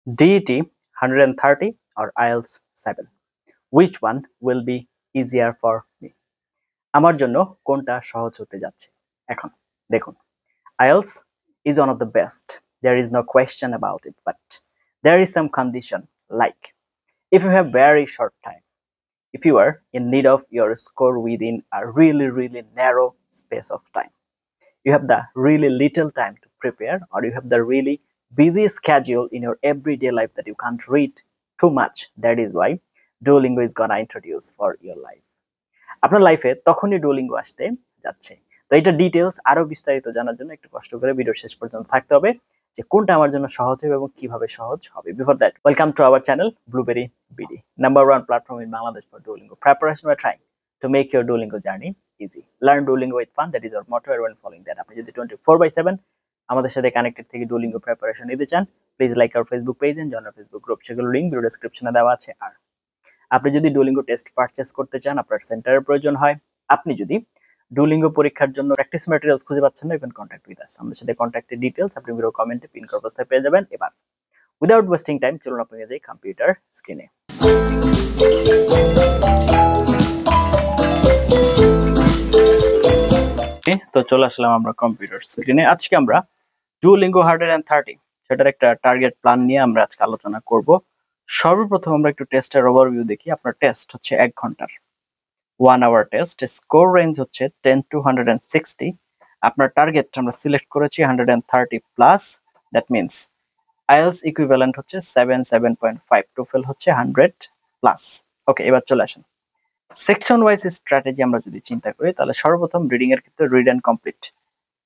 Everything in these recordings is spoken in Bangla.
DET 130 or IELTS 7? Which one will be easier for me? আমার জন্য কোনটা সহজ হতে যাচ্ছে? এখন দেখুন, IELTS is one of the best. There is no question about it, but there is some condition, like if you have very short time, if you are in need of your score within a really narrow space of time, you have the really little time to prepare, or you have the really busy schedule in your everyday life that you can't read too much. That is why Duolingo is gonna introduce for your life. আপনার লাইফে তখনই ডুওলিঙ্গো আসতে যাচ্ছে। তো এটা ডিটেলস আরো বিস্তারিত জানার জন্য একটু কষ্ট করে ভিডিওর শেষ পর্যন্ত থাকতে হবে, যে কোনটা আমার জন্য সহজ হবে এবং কিভাবে সহজ হবে। Before that, welcome to our channel blueberry BD, number 1 platform in Bangladesh for Duolingo preparation. We are trying to make your Duolingo journey easy. Learn Duolingo with fun, that is our motto, and when following that, আপনি যদি 24/7 আমাদের সাথে কানেক্টেড থেকে Duolingo প্রিপারেশন নিতে চান, please like our Facebook page and join our Facebook group, সেগুলো লিংক ভিডিও ডেসক্রিপশনে দেওয়া আছে। আর আপনি যদি Duolingo টেস্ট পারচেজ করতে চান, আপনার সেন্টারের প্রয়োজন হয়, আপনি যদি Duolingo পরীক্ষার জন্য প্র্যাকটিস ম্যাটেরিয়ালস খুঁজে পাচ্ছেন না, ইভেন কন্ট্যাক্ট উইথ আস, আমাদের সাথে কন্ট্যাক্টের ডিটেইলস আপনি ভিডিও কমেন্টে পিন করা অবস্থায় পেয়ে যাবেন। এবার উইদাউট ওয়েস্টিং টাইম চলুন আপনাকে যাই কম্পিউটার স্ক্রিনে। তো চলে আসলাম আমরা কম্পিউটার স্ক্রিনে। আজকে আমরা Duolingo 130 সেটার একটা টার্গেট প্ল্যান নিয়ে আমরা আজকে আলোচনা করব। সর্বপ্রথম আমরা একটু টেস্টের ওভারভিউ দেখি। আপনার টেস্ট হচ্ছে 1 ঘন্টার 1 আওয়ার টেস্ট, স্কোর রেঞ্জ হচ্ছে 10 to 160। আপনার টার্গেট আমরা সিলেক্ট করেছি 130 plus, that means IELTS equivalent হচ্ছে 7.5, টোফেল হচ্ছে 100 প্লাস। ওকে, এবার চলে আসেন সেকশন ওয়াইজ স্ট্র্যাটেজি আমরা যদি চিন্তা করি, তাহলে সর্বপ্রথম রিডিং এর ক্ষেত্রে read and complete,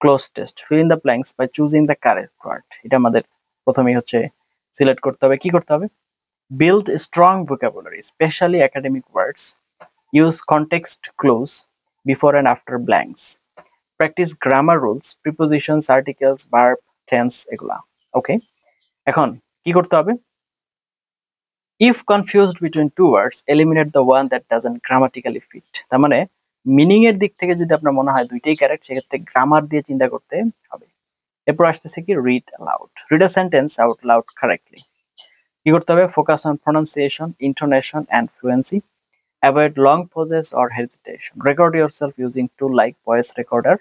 cloze test, fill in the blanks by choosing the correct word. এটা আমাদের প্রথমেই হচ্ছে সিলেক্ট করতে হবে। কি করতে হবে? Build strong vocabulary, specially academic words, use context close before and after blanks, practice grammar rules, prepositions, articles, verb, tense, এগুলা। ওকে, এখন কি করতে হবে? If confused between two words, eliminate the one that doesn't grammatically fit. তার মানে মিনিং এর দিক থেকে যদি আপনার মনে হয় দুইটাই কারেক্ট, সেক্ষেত্রে গ্রামার দিয়ে চিন্তা করতে হবে। এরপর আসতেছে কি read aloud, read a sentence out loud correctly. কি করতে হবে? Focus on pronunciation, intonation and fluency, avoid long pauses or hesitation, record yourself using tool like voice recorder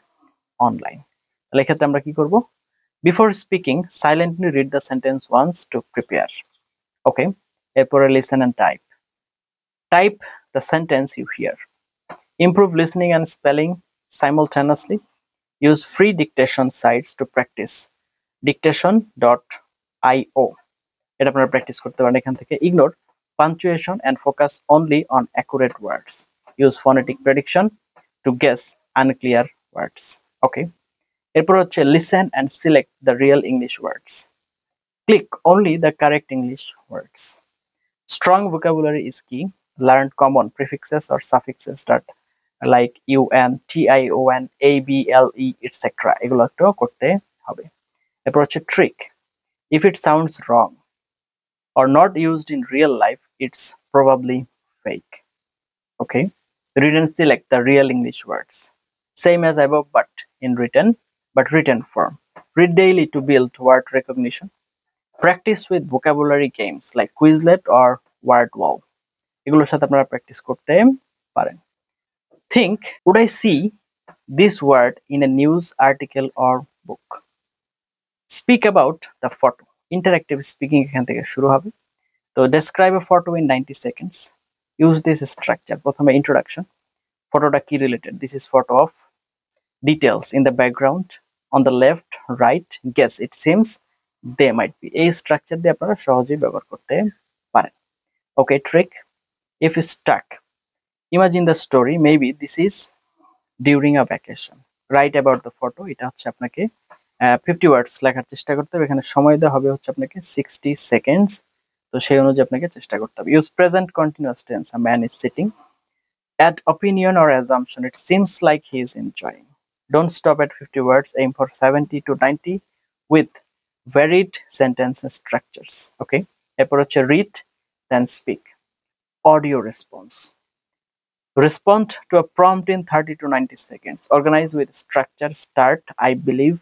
online. তাহলে এক্ষেত্রে আমরা কি করব? Before speaking silently read the sentence once to prepare. Okay, এরপরে listen and type, type the sentence you hear, improve listening and spelling simultaneously, use free dictation sites to practice, dictation.io, এটা আপনারা প্র্যাকটিস করতে পারেন এখান থেকে। Ignore punctuation and focus only on accurate words, use phonetic prediction to guess unclear words. Okay, এরপর হচ্ছে listen and select the real English words, click only the correct English words. Strong vocabulary is key. Learn common prefixes or suffixes that like un, tion, able, etc. এগুলো একটু করতে হবে। এরপর হচ্ছে trick, if it sounds wrong or not used in real life, it's probably fake. Okay, read and select the real English words, same as above but written form. Read daily to build word recognition. Practice with vocabulary games like Quizlet or Word Wall. এগুলোর সাথে আপনারা প্র্যাকটিস করতে পারেন। Think, would I see this word in a news article or book? Speak about the photo. Interactive speaking এখান থেকে শুরু হবে। তো describe a photo in 90 seconds. Use this structure. প্রথমে introduction, ফটোটা কি related, this is photo of, details in the background, on the left, right, guess, it seems, they might be। এই স্ট্রাকচার দিয়ে আপনারা সহজেই ব্যবহার করতে পারেন। ওকে, trick, if stuck, imagine the story, maybe this is during a vacation, write about the photo। এটা হচ্ছে আপনাকে 50 ওয়ার্ডস লেখার চেষ্টা করতে হবে। এখানে সময় দেওয়া হবে হচ্ছে আপনাকে 60 সেকেন্ডস, তো সেই অনুযায়ী আপনাকে চেষ্টা করতে হবে। Use present continuous tense, a man is sitting, add opinion or assumption, it seems like he is enjoying। Don't stop at 50 words, aim for 70 to 90 with varied sentence structures। Okay, এরপর হচ্ছে read then speak, audio response, respond to a prompt in 30 to 90 seconds, organize with structure, start, I believe,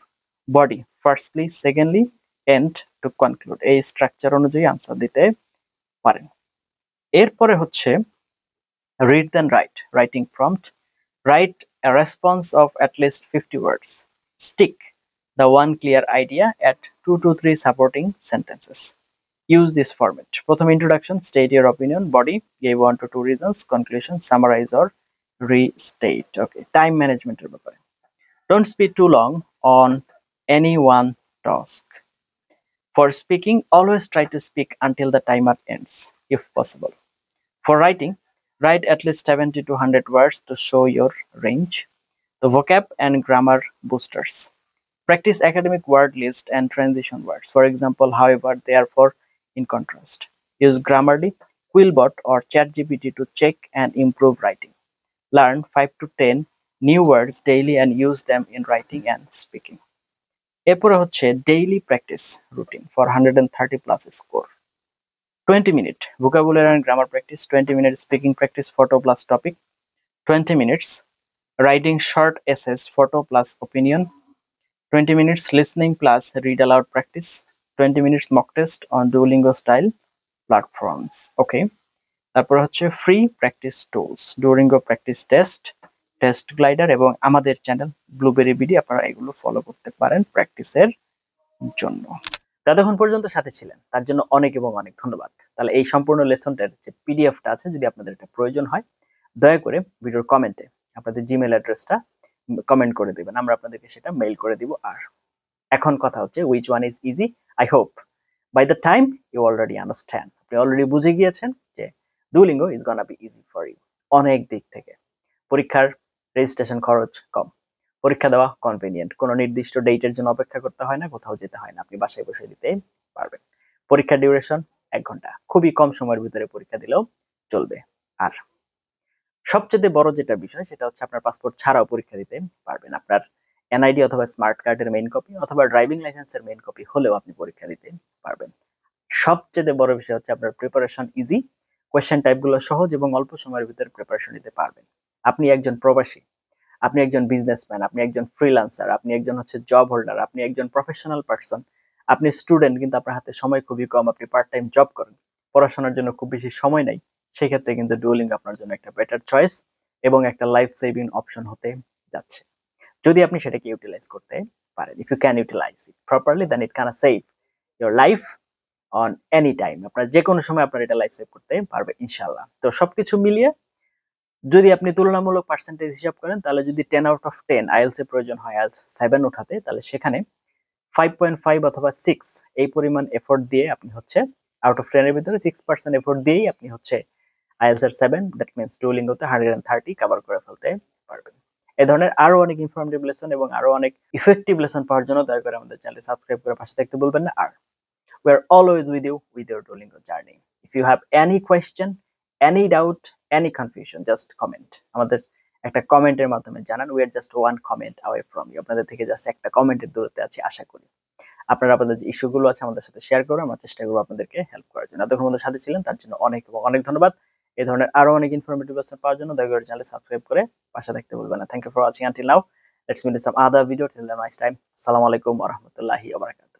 body, firstly, secondly, end to conclude এই স্ট্রাকচার অনুযায়ী আনসার দিতে পারেন। এরপরে হচ্ছে read then write, writing prompt. Write a response of at least 50 words. Stick the one clear idea at 2 to 3 supporting sentences. Use this format. প্রথম introduction, state your opinion, body, give 1 to 2 reasons, conclusion, summarize or restate. Okay, time management এর ব্যাপারে। Don't speak too long on any one task. For speaking, always try to speak until the timer ends, if possible. For writing, write at least 70 to 100 words to show your range. The vocab and grammar boosters. Practice academic word list and transition words. For example, however, therefore, in contrast. Use Grammarly, Quillbot or ChatGPT to check and improve writing. Learn 5 to 10 new words daily and use them in writing and speaking. এরপরে হচ্ছে daily practice routine for 130 plus score. 20 minute vocabulary and grammar practice, 20 minutes speaking practice, photo plus topic, 20 minutes writing short essays, photo plus opinion, 20 minutes listening plus read aloud practice, 20 minutes mock test on Duolingo style platforms. Okay, তারপর হচ্ছে free practice tools, Duolingo practice test, test glider এবং আমাদের চ্যানেল ব্লুবেরি বিডি, আপনারা এগুলো ফলো করতে পারেন প্র্যাকটিসের জন্য। ততক্ষণ পর্যন্ত সাথে ছিলেন তার জন্য অনেক এবং অনেক ধন্যবাদ। তাহলে এই সম্পূর্ণ লেসনটার যে পিডিএফটা আছে, যদি আপনাদের এটা প্রয়োজন হয়, দয়া করে ভিডিওর কমেন্টে আপনাদের জিমেল অ্যাড্রেসটা কমেন্ট করে দিবেন, আমরা আপনাদেরকে সেটা মেইল করে দিব। আর এখন কথা হচ্ছে which one is easy. I hope by the time you already understand, আপনি অলরেডি বুঝে গিয়েছেন যে Duolingo is gonna be easy for you অনেক দিক থেকে। পরীক্ষার রেজিস্ট্রেশন খরচ কম, পরীক্ষা দেওয়া কনভেনিয়েন্ট, কোনো নির্দিষ্ট ডেটের জন্য অপেক্ষা করতে হয় না, কোথাও যেতে হয় না, আপনি বাসায় বসে দিতে পারবেন। পরীক্ষার ডিউরেশন 1 ঘন্টা, খুবই কম সময়ের ভিতরে পরীক্ষা দিলেও চলবে। আর সবচেয়ে বড় যেটা বিষয় সেটা হচ্ছে আপনার পাসপোর্ট ছাড়াও পরীক্ষা দিতে পারবেন। আপনার এনআইডি অথবা স্মার্ট কার্ডের মেইন কপি অথবা ড্রাইভিং লাইসেন্সের মেইন কপি হলেও আপনি পরীক্ষা দিতে পারবেন। সবচেয়ে বড় বিষয় হচ্ছে আপনার প্রিপারেশন ইজি, কোয়েশ্চেন টাইপগুলো সহজ এবং অল্প সময়ের ভিতরে প্রিপারেশন নিতে পারবেন। আপনি একজন প্রবাসী, আপনি একজন বিজনেসম্যান, আপনি একজন ফ্রিল্যান্সার, আপনি একজন হচ্ছে জব হোল্ডার, আপনি একজন প্রফেশনাল পারসন, আপনি স্টুডেন্ট কিন্তু আপনার হাতে সময় খুবই কম, আপনি পার্ট টাইম জব করেন, পড়াশোনার জন্য খুব বেশি সময় নাই, সেক্ষেত্রে কিন্তু ডুওলিঙ্গো আপনার জন্য একটা বেটার চয়েস এবং একটা লাইফ সেভিং অপশন হতে যাচ্ছে, যদি আপনি সেটাকে ইউটিলাইজ করতে পারেন। If you can utilise it properly, then it can save your life on any time. আপনার যে কোনো সময় আপনার এটা লাইফ সেভ করতে পারবে ইনশাআল্লাহ। তো সবকিছু মিলিয়ে যদি আপনি তুলনামূলক পার্সেন্টেজ হিসাব করেন, তাহলে যদি 10 আউট অফ 10 আইএলস এর প্রয়োজন হয় আইএলস 7 উঠাতে, তাহলে সেখানে 5.5 অথবা 6 এই পরিমাণ এফোর্ট দিয়ে আপনি হচ্ছে আউট অফ 10 এর ভিতরে 6% এফোর্ট দিয়েই আপনি হচ্ছে আইএলস এর 7, দ্যাট মিন্স ডুওলিঙ্গোতে 130 কভার করে ফেলতে পারবেন। এই ধরনের আরো অনেক ইনফরমেটিভ লেসন এবং আরো অনেক ইফেক্টিভ লেসন পাওয়ার জন্য দয়া করে আমাদের চ্যানেল সাবস্ক্রাইব করে পাশে থাকতে ভুলবেন না। আর we are always with you with your Duolingo journey. If you have any question, any doubt, any confusion, just comment. আমাদের একটা কমেন্টের মাধ্যমে জানান। We are just one comment away from you. আপনাদের থেকে জাস্ট একটা কমেন্টের দূরত্বে আছি আশা করি। আপনারা আপনাদের যে ইস্যুগুলো আছে আমাদের সাথে শেয়ার করুন, আমরা চেষ্টা করব আপনাদেরকে হেল্প করার জন্য। এতক্ষণ আমাদের সাথে ছিলেন তার জন্য অনেক এবং অনেক ধন্যবাদ। এই ধরনের আরো অনেক ইনফরমেটিভ লেসন পাওয়ার জন্য দয়া করে চ্যানেল সাবস্ক্রাইব করে পাশে থাকতে ভুলবেন না। Thank you for watching until now. Let's meet in some other video. Till then, nice time. Assalamu alaikum wa rahmatullahi wa barakatuh.